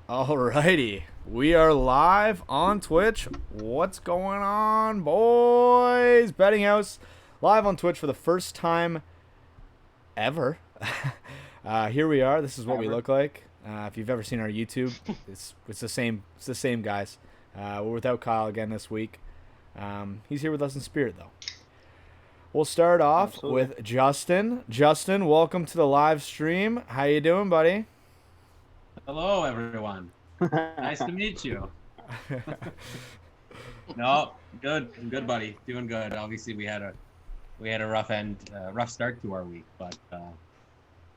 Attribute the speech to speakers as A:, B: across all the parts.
A: Alrighty, we are live on Twitch. What's going on, boys? Betting House live on Twitch for the first time ever. Here we are. This is what we look like. If you've ever seen our YouTube, it's the same. It's the same guys. We're without Kyle again this week. He's here with us in spirit, though. We'll start off
B: Absolutely.
A: with Justin. Justin, welcome to the live stream. How you doing, buddy?
C: Hello, everyone. Nice to meet you. No, good. I'm good, buddy. Doing good. Obviously, we had a rough start to our week, but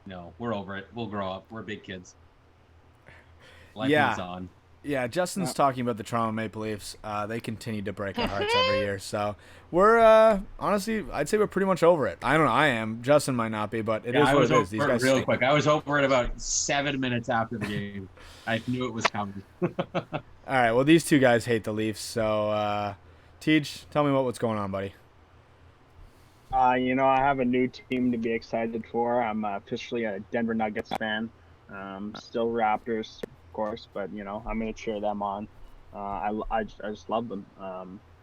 C: no, we're over it. We'll grow up. We're big kids. Life moves on.
A: Yeah, Justin's talking about the Toronto Maple Leafs. They continue to break our hearts every year. So we're honestly, I'd say we're pretty much over it. I don't know. I am. Justin might not be, but it is
C: I
A: what
C: was
A: it is.
C: over
A: These
C: it
A: guys
C: real
A: stink.
C: quick. I was over it about 7 minutes after the game. I knew it was coming.
A: All right. Well, these two guys hate the Leafs. So, Tej, tell me what's going on, buddy.
B: I have a new team to be excited for. I'm officially a Denver Nuggets fan. Still Raptors, of course, but I'm going to cheer them on. I just love them.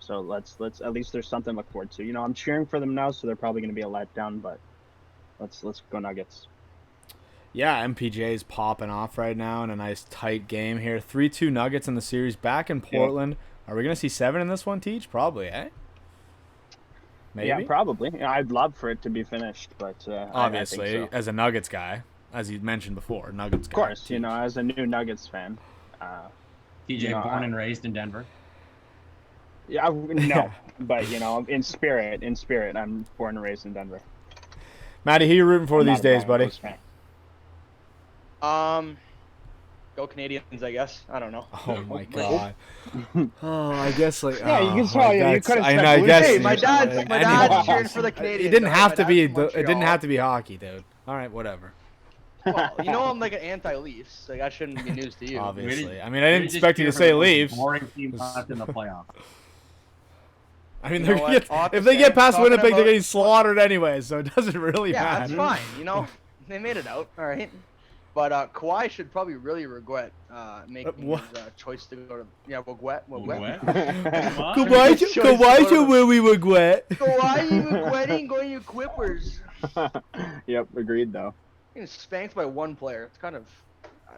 B: So let's at least there's something to look forward to. I'm cheering for them now, so they're probably going to be a letdown, but let's go Nuggets.
A: Yeah, MPJ's popping off right now in a nice tight game here. 3-2 Nuggets in the series back in Portland. Are we going to see 7 in this one, Tej? Probably, eh? Maybe?
B: Yeah, probably. I'd love for it to be finished, but
A: obviously,
B: I think so.
A: as a Nuggets guy, as you mentioned before, Nuggets guy.
B: Of course,
A: Tej.
B: as a new Nuggets fan.
C: TJ, born and raised in Denver.
B: Yeah, no, but in spirit, I'm born and raised in Denver.
A: Matty, who you rooting for
B: I'm
A: these
B: not a
A: days, buddy?
B: Broncos fan.
D: Go Canadians, I guess. I don't know.
A: Oh my god. Oh, I guess like.
B: Yeah, you
A: oh,
B: can tell you
A: that's-
B: could've
A: I
B: said
A: know. I
B: Blue
A: guess.
B: Jays
D: Hey, my
B: or something.
D: dad's
A: Anyone.
D: cheering for the Canadians.
A: It didn't have to be.
D: My dad's from
A: It didn't
D: Montreal.
A: have to be hockey, dude. All right, whatever.
D: Well, I'm like an anti-Leafs. Like that shouldn't be news to you.
A: Obviously, I mean, I didn't expect you to say Leafs.
C: Boring team left in the playoffs.
A: I mean,
D: You
A: they're
D: know
A: gonna
D: what?
A: get,
D: I'll have to
A: if they
D: say,
A: get past
D: talking
A: Winnipeg, they're
D: about-
A: getting slaughtered anyway, so it doesn't really
D: Yeah,
A: matter.
D: that's fine. They made it out. All right. But Kawhi should probably really regret making
A: what?
D: his choice to go to regret.
A: Goodbye to where we were wet.
D: Kawhi, you regretting going to Clippers?
B: Yep, agreed though.
D: Getting spanked by one player. It's kind of, I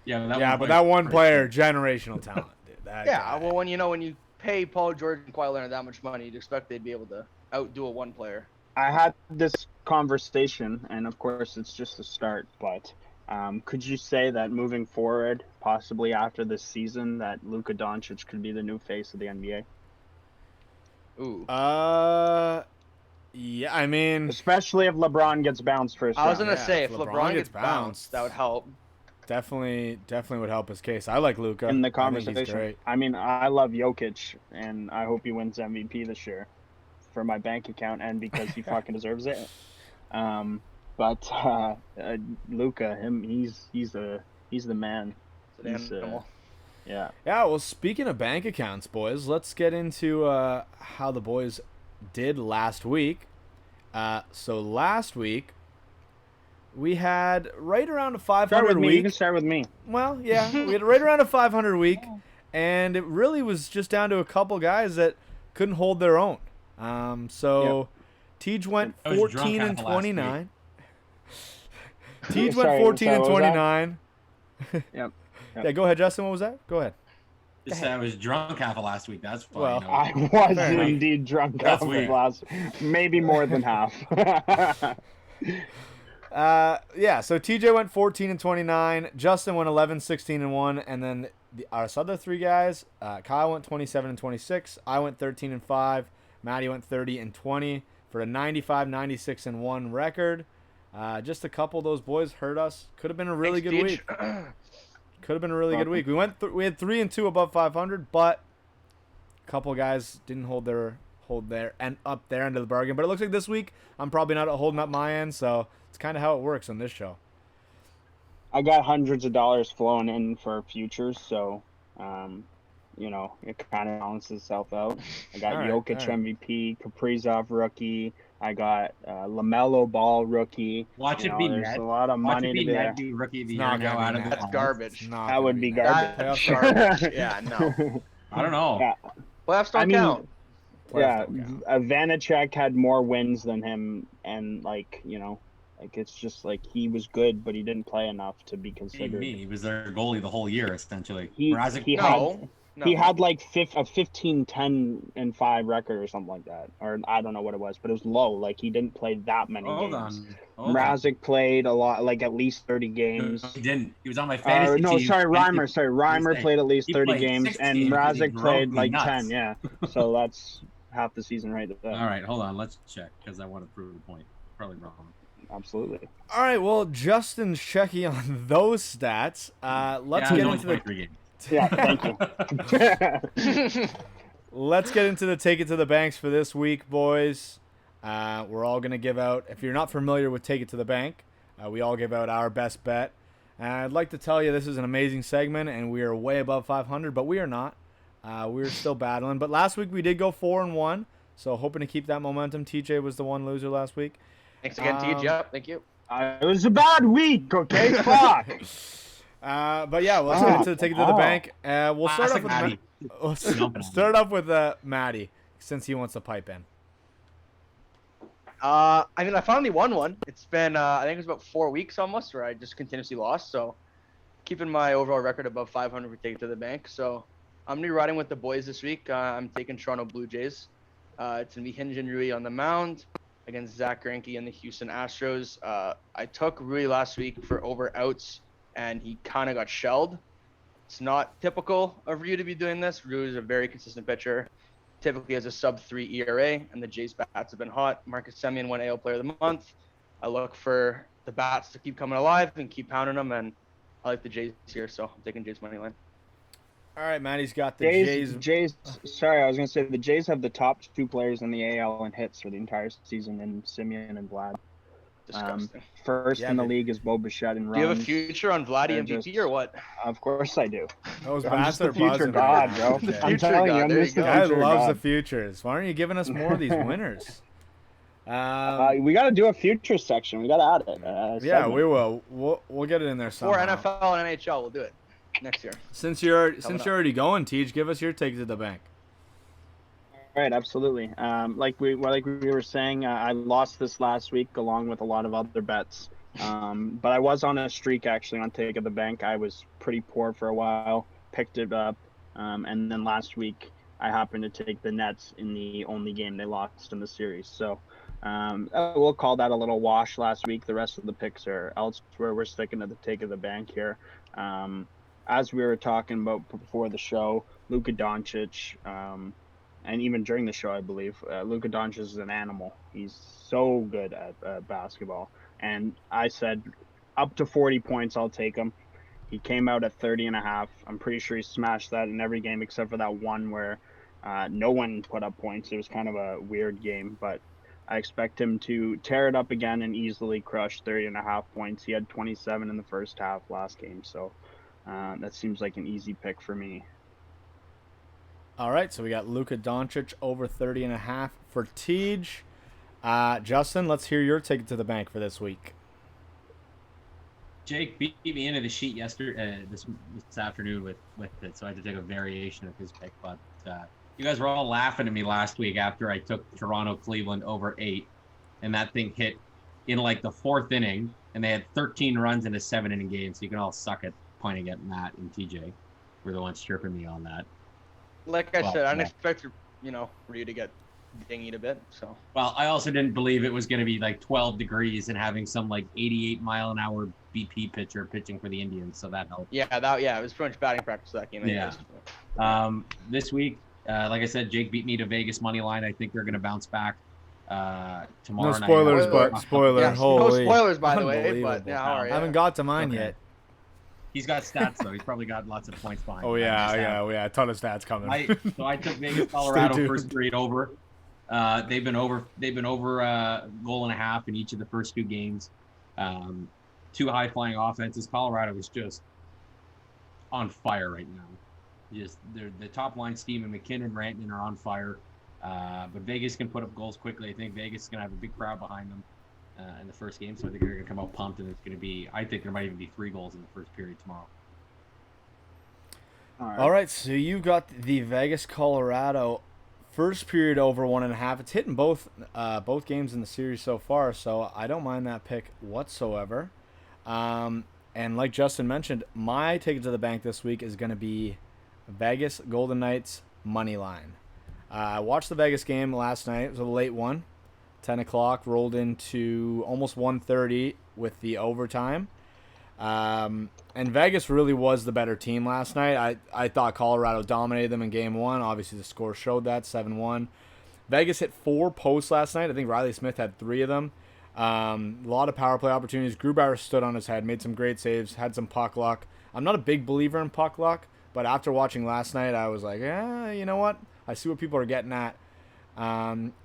D: don't know.
C: Yeah,
A: But that one player, generational talent, dude. That
D: Yeah,
A: guy.
D: well, when you pay Paul George and Kawhi Leonard that much money, you'd expect they'd be able to outdo a one player.
B: I had this conversation, and of course it's just a start, but could you say that moving forward, possibly after this season, that Luka Doncic could be the new face of the NBA?
D: Ooh.
A: Yeah, I mean,
B: Especially if LeBron gets bounced first
D: I was
B: round.
D: gonna
A: yeah,
D: say
A: if
D: if
A: LeBron
D: LeBron
A: gets
D: gets bounced, that would help.
A: definitely would help his case. I like Luca.
B: in the
A: I think
B: conversation.
A: he's great.
B: I mean, I love Jokic, and I hope he wins MVP this year for my bank account and because he fucking deserves it. But Luca, he's the man.
D: It's an
B: He's,
D: animal.
B: Yeah.
A: Yeah, well, speaking of bank accounts, boys, let's get into how the boys did last week. So last week, we had right around a 500
B: Start with me. You
A: week.
B: can start with me.
A: Well, yeah, we had right around a 500 week, and it really was just down to a couple guys that couldn't hold their own. So Tej went
C: I was drunk
A: 14 and
C: half of last
A: 29. Tej went
B: Sorry,
A: 14 and
B: what was that?
A: 29.
B: Yep.
A: Yeah, go ahead, Justin. What was that? Go ahead.
C: Just I was drunk half of last week. That's fine.
A: Well,
B: I was
A: Fair enough.
B: indeed drunk
C: That's
B: after
C: weird.
B: last, maybe more than half.
A: Yeah, so TJ went 14 and 29. Justin went 11, 16 and 1. And then our other three guys, Kyle went 27 and 26. I went 13 and 5. Matty went 30 and 20 for a 95, 96 and 1 record. Just a couple of those boys hurt us. Could have been a really good week. Could have been a really good week. We had 3 and 2 above 500, but a couple of guys didn't hold their end up their end of the bargain. But it looks like this week I'm probably not holding up my end, so it's kind of how it works on this show.
B: I got hundreds of dollars flowing in for futures, so it kind of balances itself out. I got
A: All right,
B: Jokic
A: all right.
B: MVP, Kaprizov rookie, I got LaMelo Ball rookie.
C: Watch
B: You
C: it
B: know,
C: be
B: there's
C: Ned.
B: a lot of
C: Watch
B: money
C: it
B: to
C: be
B: be there.
C: Ned be rookie of the
A: It's
C: year
A: not
C: now
A: gonna
C: out
A: be
C: of the
A: Ned.
D: That's
C: Hawks.
D: garbage.
A: It's not
B: That
A: gonna
B: would be
A: Ned.
B: garbage.
D: That's
A: Playoffs
D: garbage. Yeah, no.
C: I don't know.
B: Yeah,
D: Playoffs
B: I
D: don't
B: mean,
D: count.
A: Playoffs
B: yeah,
A: don't count.
B: Vanacek had more wins than him, and like it's just like he was good, but he didn't play enough to be
C: Hey,
B: considered.
C: me. He was their goalie the whole year, essentially.
B: He
C: Mrazek,
B: he
D: No,
B: had
D: no.
B: he had like a 15-10-5 record or something like that, or I don't know what it was, but it was low. Like he didn't play that many
C: hold
B: games.
C: on.
B: Mrazek played a lot, like at least 30
C: No,
B: games.
C: he didn't. He was on my fantasy
B: No,
C: team.
B: sorry,
C: and
B: Reimer. Sorry, Reimer
C: say,
B: played at least
C: he
B: 30
C: played
B: games,
C: 16
B: and
C: because he
B: Mrazek
C: drove
B: played
C: me
B: like
C: nuts.
B: 10. Yeah, so that's half the season right there.
C: All right, hold on. Let's check because I want to prove the point. Probably wrong.
B: Absolutely.
A: All right, well, Justin's checking on those stats. Let's
C: Yeah,
A: get
C: it was
A: into the
C: only 23 games.
B: Yeah, thank you.
A: let's get into the take it to the banks for this week, boys. We're all gonna give out. If you're not familiar with take it to the bank, we all give out our best bet. And I'd like to tell you this is an amazing segment, and we are way above 500, but we are not. We're still battling. But last week we did go 4-1, so hoping to keep that momentum. TJ was the one loser last week.
D: Thanks again, Tej. Yep, thank you.
B: It was a bad week, okay? Fuck.
A: But yeah, let's get into the take it to the bank. We'll start off
C: Classic
A: with
C: Matty.
A: let's start off with Maddie, since he wants to pipe in.
D: I mean, I finally won one. It's been, I think it was about 4 weeks almost, where I just continuously lost. So, keeping my overall record above 500 for take it to the bank. So, I'm gonna be riding with the boys this week. I'm taking Toronto Blue Jays. It's gonna be Hyun-Jin Rui on the mound against Zach Greinke and the Houston Astros. I took Rui last week for over outs, and he kind of got shelled. It's not typical of Rui to be doing this. Rui is a very consistent pitcher. Typically has a sub-3 ERA, and the Jays bats have been hot. Marcus Semien won AL Player of the Month. I look for the bats to keep coming alive and keep pounding them, and I like the Jays here, so I'm taking Jays money line.
A: All right, Maddie's got the
B: Jays. Sorry, I was gonna say the Jays have the top 2 players in the AL in hits for the entire season, in Simeon and Vlad.
D: Disgusting.
B: First
A: Yeah,
B: in the
A: dude.
B: league is Bo Bichette in runs.
D: Do you have a future on Vladdy
B: They're
D: MVP
B: just-
D: or what?
B: Of course I do.
A: Those
B: I'm
A: bats
B: just
A: are
B: the future
A: buzzing
B: god,
A: right
B: bro.
A: now. TJ.
B: I'm
D: Future
B: telling you,
D: god,
B: I'm
D: there
B: just
D: you
B: the
D: go.
A: Guy
B: future
A: loves the
B: god.
A: futures. Why aren't you giving us more of these winners?
B: We got to do a future section. We got to add it.
A: Yeah,
B: segment.
A: we will. We'll get it in there
D: For
A: somehow.
D: NFL and NHL, we'll do it next year.
A: Since you're
D: Coming up.
A: already going, Tej, give us your take to the bank.
B: Right, absolutely. Like we were saying, I lost this last week along with a lot of other bets. But I was on a streak actually on Take of the Bank. I was pretty poor for a while, picked it up, and then last week I happened to take the Nets in the only game they lost in the series. So we'll call that a little wash last week. The rest of the picks are elsewhere. We're sticking to the Take of the Bank here. As we were talking about before the show, Luka Doncic, and even during the show, I believe, Luka Doncic is an animal. He's so good at basketball. And I said, up to 40 points, I'll take him. He came out at 30.5. I'm pretty sure he smashed that in every game except for that one where no one put up points. It was kind of a weird game, but I expect him to tear it up again and easily crush 30.5 points. He had 27 in the first half last game, so that seems like an easy pick for me.
A: All right, so we got Luka Doncic over 30.5 for Tej. Justin, let's hear your take to the bank for this week.
C: Jake beat me into the sheet yesterday, this afternoon with it, so I had to take a variation of his pick. But you guys were all laughing at me last week after I took Toronto Cleveland over 8, and that thing hit in like the 4th inning, and they had 13 runs in a 7-inning game. So you can all suck at pointing at Matt and TJ. Were the ones chirping me on that.
D: Like I
C: Well,
D: said, I didn't
C: yeah.
D: expect Ryu to get dinged a bit. So
C: Well, I also didn't believe it was going to be like 12 degrees and having some like 88-mile-an-hour BP pitcher pitching for the Indians, so that helped.
D: yeah, it was pretty much batting practice for that game.
C: Yeah.
D: Anyways.
C: This week, like I said, Jake beat me to Vegas money line. I think they're going to bounce back tomorrow.
A: No spoilers,
D: Spoiler.
A: but spoiler.
D: Yeah, no
A: Holy.
D: spoilers, by the way, but
A: Unbelievable.
D: yeah, all right.
A: I haven't got to mine
C: Okay.
A: yet.
C: He's got stats though. He's probably got lots of points behind.
A: Oh
C: him. I
A: yeah,
C: just have-
A: yeah. A ton of stats coming.
C: So I took Vegas, Colorado
A: tuned.
C: first period over. They've been over goal and a half in each of the first 2 games. 2 high flying offenses. Colorado is just on fire right now. Just the top line, Steve and McKinnon, Rantanen are on fire. But Vegas can put up goals quickly. I think Vegas is going to have a big crowd behind them in the first game, so I think they're going to come out pumped, and it's going to be. I think there might even be 3 goals in the first period tomorrow.
A: All right, so you got the Vegas Colorado first period over 1.5. It's hitting both games in the series so far, so I don't mind that pick whatsoever. And like Justin mentioned, my ticket to the bank this week is going to be Vegas Golden Knights money line. I watched the Vegas game last night. It was a late one, 10 o'clock, rolled into almost 1:30 with the overtime. And Vegas really was the better team last night. I thought Colorado dominated them in game 1. Obviously, the score showed that, 7-1. Vegas hit 4 posts last night. I think Riley Smith had 3 of them. A lot of power play opportunities. Grubauer stood on his head, made some great saves, had some puck luck. I'm not a big believer in puck luck, but after watching last night, I was like, you know what? I see what people are getting at.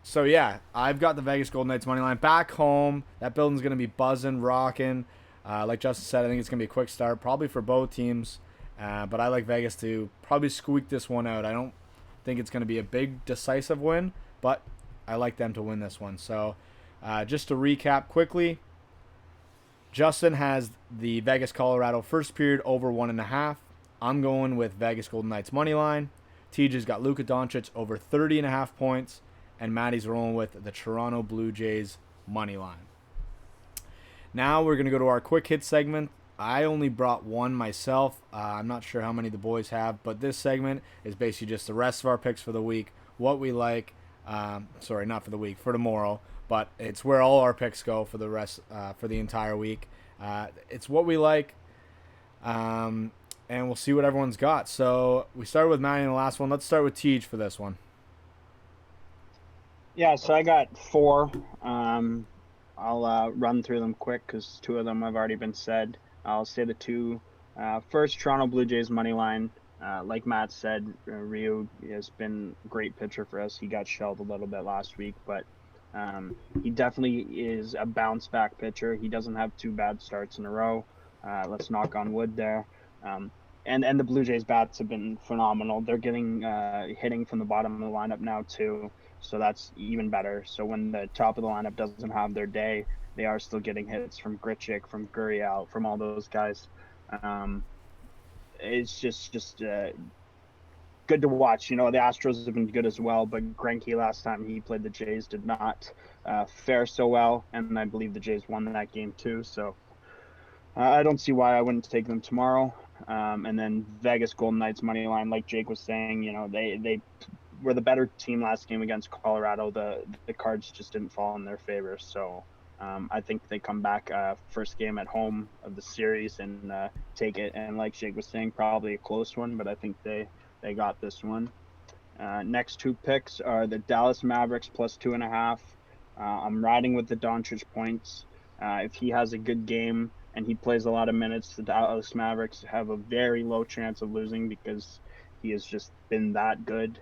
A: So, yeah, I've got the Vegas Golden Knights money line back home. That building's going to be buzzing, rocking. Like Justin said, I think it's going to be a quick start, probably for both teams. But I like Vegas to probably squeak this one out. I don't think it's going to be a big, decisive win, but I like them to win this one. So just to recap quickly, Justin has the Vegas Colorado first period over 1.5. I'm going with Vegas Golden Knights money line. TJ's got Luka Doncic over 30.5 points, and Maddie's rolling with the Toronto Blue Jays money line. Now we're going to go to our quick hit segment. I only brought one myself. I'm not sure how many the boys have, but this segment is basically just the rest of our picks for the week, what we like. Sorry, not for the week, for tomorrow, but it's where all our picks go for the rest, for the entire week. It's what we like, and we'll see what everyone's got. So we started with Maddie in the last one. Let's start with Tej for this one.
B: Yeah, so I got 4. I'll run through them quick because 2 of them have already been said. I'll say the 2. First, Toronto Blue Jays money line. Like Matt said, Ryu has been a great pitcher for us. He got shelled a little bit last week, but he definitely is a bounce back pitcher. He doesn't have 2 bad starts in a row. Let's knock on wood there. And the Blue Jays bats have been phenomenal. They're getting hitting from the bottom of the lineup now too. So that's even better. So when the top of the lineup doesn't have their day, they are still getting hits from Grichuk, from Gurriel, from all those guys. It's just good to watch. You know, the Astros have been good as well, but Greinke last time he played the Jays did not fare so well, and I believe the Jays won that game too. So I don't see why I wouldn't take them tomorrow. And then Vegas Golden Knights money line, like Jake was saying, you know, they were the better team last game against Colorado. The cards just didn't fall in their favor. So I think they come back first game at home of the series and take it. And like Jake was saying, probably a close one, but I think they got this one. Next 2 picks are the Dallas Mavericks plus 2.5. I'm riding with the Doncic points. If he has a good game and he plays a lot of minutes, the Dallas Mavericks have a very low chance of losing because he has just been that good.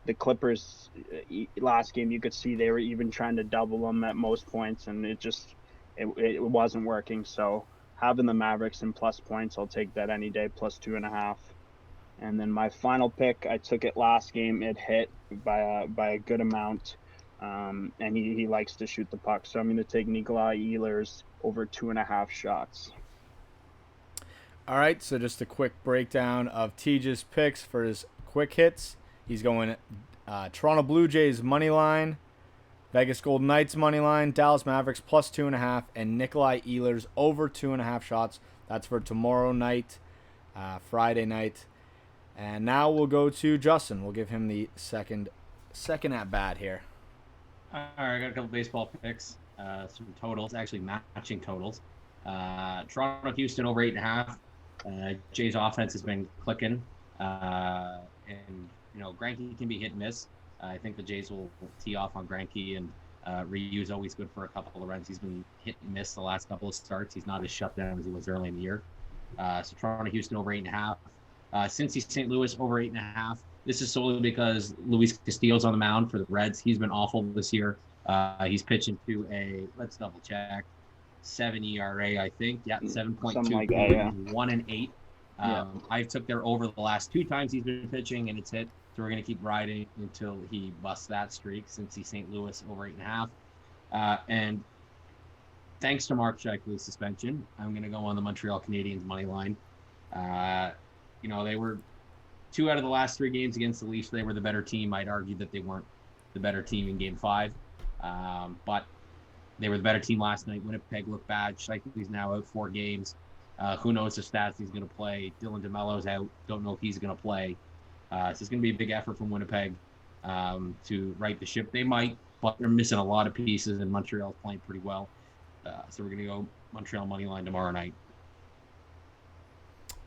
B: The Clippers last game, you could see they were even trying to double them at most points, and it wasn't working. So having the Mavericks in plus points, I'll take that any day, plus 2.5. And then my final pick, I took it last game. It hit by a good amount, and he likes to shoot the puck. So I'm going to take Nikolai Ehlers over 2.5 shots.
A: All right, so just a quick breakdown of Tej's picks for his quick hits. He's going Toronto Blue Jays money line, Vegas Golden Knights money line, Dallas Mavericks plus 2.5, and Nikolai Ehlers over 2.5 shots. That's for tomorrow night, Friday night. And now we'll go to Justin. We'll give him the second at bat here.
C: All right, I got a couple baseball picks, some totals, actually matching totals. Toronto, Houston over 8.5. Jays offense has been clicking, and you know Greinke can be hit and miss. I think the Jays will tee off on Greinke, and Ryu's always good for a couple of runs. He's been hit and miss the last couple of starts. He's not as shut down as he was early in the year. So Toronto, Houston over 8.5. Cincy, St. Louis over 8.5. This is solely because Luis Castillo's on the mound for the Reds. He's been awful this year. He's pitching to a, let's double check, 7 ERA, I think. Yeah, 7.2.
B: Something like that, yeah.
C: 1 and 8. I've took their over the last 2 times he's been pitching, and it's hit So we're going to keep riding until he busts that streak, since he's St. Louis over 8.5. And thanks to Mark Scheifele's suspension, I'm going to go on the Montreal Canadiens money line. They were 2 out of the last 3 games against the Leafs. They were the better team. I'd argue that they weren't the better team in Game 5. But they were the better team last night. Winnipeg looked bad. Scheifele's now out 4 games. Who knows if Stastny's going to play. Dylan DeMello's out. Don't know if he's going to play. So it's going to be a big effort from Winnipeg to right the ship. They might, but they're missing a lot of pieces, and Montreal's playing pretty well. So we're going to go Montreal money line tomorrow night.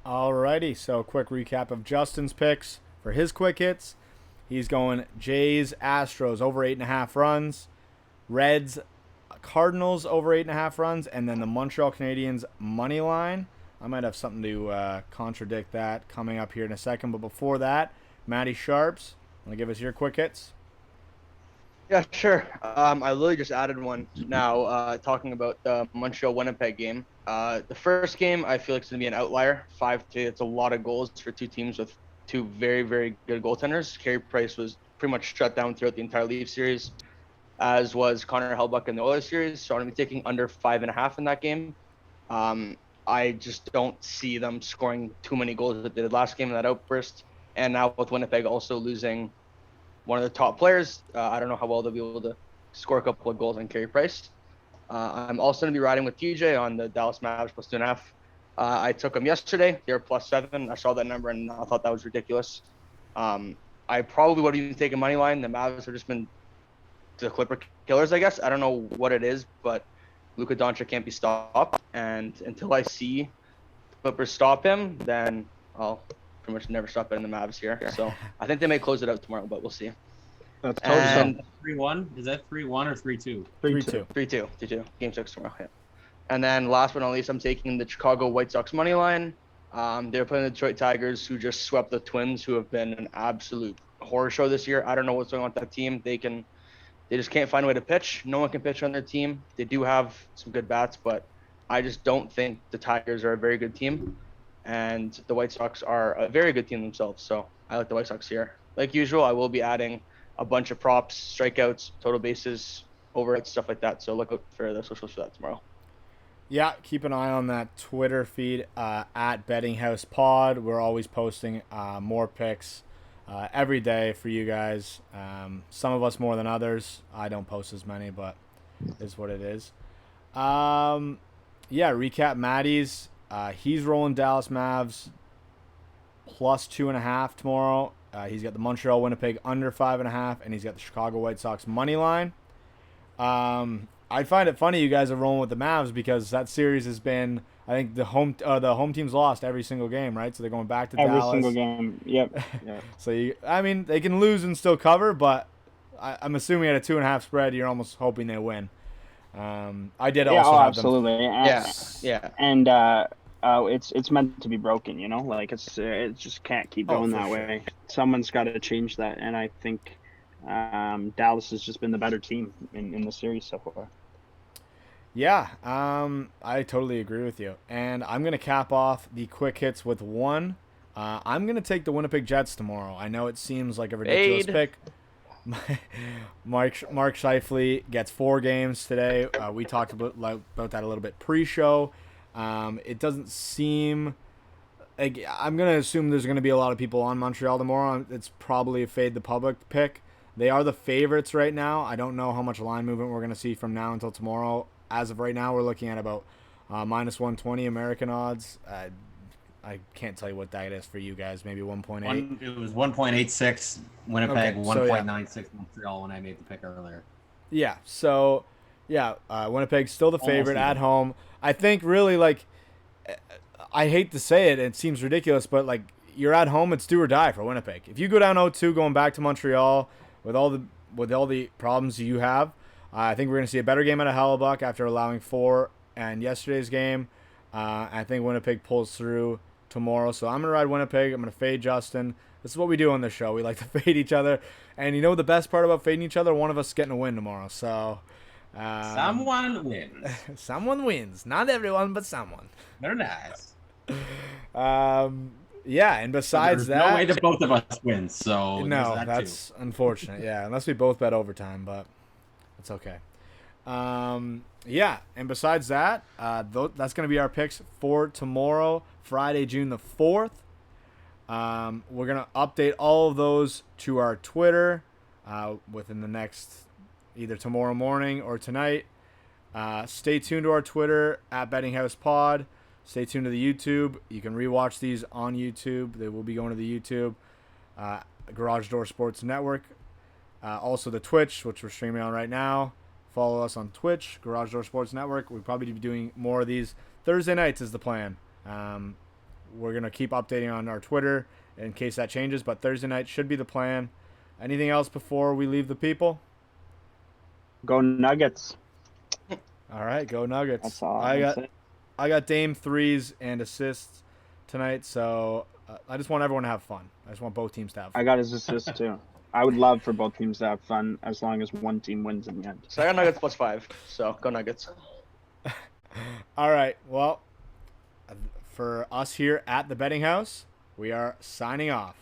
A: Alrighty, so quick recap of Justin's picks for his quick hits. He's going Jays, Astros over 8.5 runs, Reds, Cardinals over 8.5 runs, and then the Montreal Canadiens money line. I might have something to contradict that coming up here in a second, but before that, Matty Sharps, want to give us your quick hits?
D: Yeah, sure. I literally just added one now, talking about the Montreal-Winnipeg game. The first game, I feel like it's going to be an outlier. 5-2, it's a lot of goals for 2 teams with 2 very, very good goaltenders. Carey Price was pretty much shut down throughout the entire Leafs series, as was Connor Hellebuyck in the Oilers series. So I'm going to be taking under 5.5 in that game. I just don't see them scoring too many goals that they did last game in that outburst. And now with Winnipeg also losing one of the top players, I don't know how well they'll be able to score a couple of goals on Carey Price. I'm also going to be riding with TJ on the Dallas Mavs plus 2.5. I took them yesterday. They were plus 7. I saw that number and I thought that was ridiculous. I probably would have even taken money line. The Mavs have just been the Clipper killers, I guess. I don't know what it is, but Luka Doncic can't be stopped. And until I see Clippers stop him, then I'll pretty much never stop betting the Mavs here. So I think they may close it out tomorrow, but we'll see.
B: That's
D: And
C: 3-1? Is that 3-1 or 3-2?
A: 3-2.
D: 3-2. Game 6 tomorrow. Yeah. And then last but not least, I'm taking the Chicago White Sox money line. They're playing the Detroit Tigers, who just swept the Twins, who have been an absolute horror show this year. I don't know what's going on with that team. They just can't find a way to pitch. No one can pitch on their team. They do have some good bats, but I just don't think the Tigers are a very good team. And the White Sox are a very good team themselves. So I like the White Sox here. Like usual, I will be adding a bunch of props, strikeouts, total bases, overhits, stuff like that. So look out for the socials for that tomorrow.
A: Yeah, keep an eye on that Twitter feed at BettingHousePod. We're always posting more picks every day for you guys. Some of us more than others. I don't post as many, but it's what it is. Recap Maddie's. He's rolling Dallas Mavs plus 2.5 tomorrow. He's got the Montreal Winnipeg under 5.5, and he's got the Chicago White Sox money line. I find it funny you guys are rolling with the Mavs because that series has been, I think the home team's lost every single game, right? So they're going back to
B: every
A: Dallas.
B: single game. Yep.
A: So they can lose and still cover, but I'm assuming at a 2.5 spread, you're almost hoping they win. I did also have
B: absolutely.
A: them.
D: Yeah.
B: And it's meant to be broken, you know. Like it just can't keep going that way. Someone's got to change that, and I think Dallas has just been the better team in the series so far.
A: Yeah, I totally agree with you. And I'm going to cap off the quick hits with one. I'm going to take the Winnipeg Jets tomorrow. I know it seems like a ridiculous pick. Mark Scheifele gets 4 games today. We talked about that a little bit pre-show. It doesn't seem like, I'm going to assume there's going to be a lot of people on Montreal tomorrow. It's probably a fade the public pick. They are the favorites right now. I don't know how much line movement we're going to see from now until tomorrow. As of right now, we're looking at about minus 120 American odds. I can't tell you what that is for you guys. Maybe 1.8.
C: It was 1.86 Winnipeg,
A: Okay,
C: 1.96 Montreal when I made the pick earlier.
A: Yeah. So, Winnipeg's still the favorite at home. I think really, like, I hate to say it, it seems ridiculous, but like, you're at home, it's do or die for Winnipeg. If you go down 0-2 going back to Montreal with all the problems you have, I think we're going to see a better game out of Hellebuyck after allowing 4 in yesterday's game. I think Winnipeg pulls through tomorrow. So I'm going to ride Winnipeg. I'm going to fade Justin. This is what we do on this show. We like to fade each other. And you know the best part about fading each other? One of us getting a win tomorrow. So
C: someone wins.
A: Someone wins. Not everyone, but someone.
C: They're nice.
A: Yeah, and besides
C: There's
A: that,
C: no way that both of us win. So there's
A: no,
C: that
A: that's unfortunate. Yeah, unless we both bet overtime, but it's okay. Yeah, and besides that, that's going to be our picks for tomorrow, Friday, June the 4th. We're going to update all of those to our Twitter within the next either tomorrow morning or tonight. Stay tuned to our Twitter at BettingHousePod. Stay tuned to the YouTube. You can rewatch these on YouTube. They will be going to the YouTube, Garage Door Sports Network. Also the Twitch, which we're streaming on right now. Follow us on Twitch, Garage Door Sports Network. We'll probably be doing more of these. Thursday nights is the plan. We're going to keep updating on our Twitter in case that changes, but Thursday night should be the plan. Anything else before we leave the people?
B: Go Nuggets.
A: All right, go Nuggets.
B: That's all.
A: I got Dame threes and assists tonight, so I just want everyone to have fun. I just want both teams to have fun.
B: I got his assist too. I would love for both teams to have fun as long as one team wins in the end.
D: So I got Nuggets +5. So go Nuggets.
A: All right, well, for us here at the Betting House, we are signing off.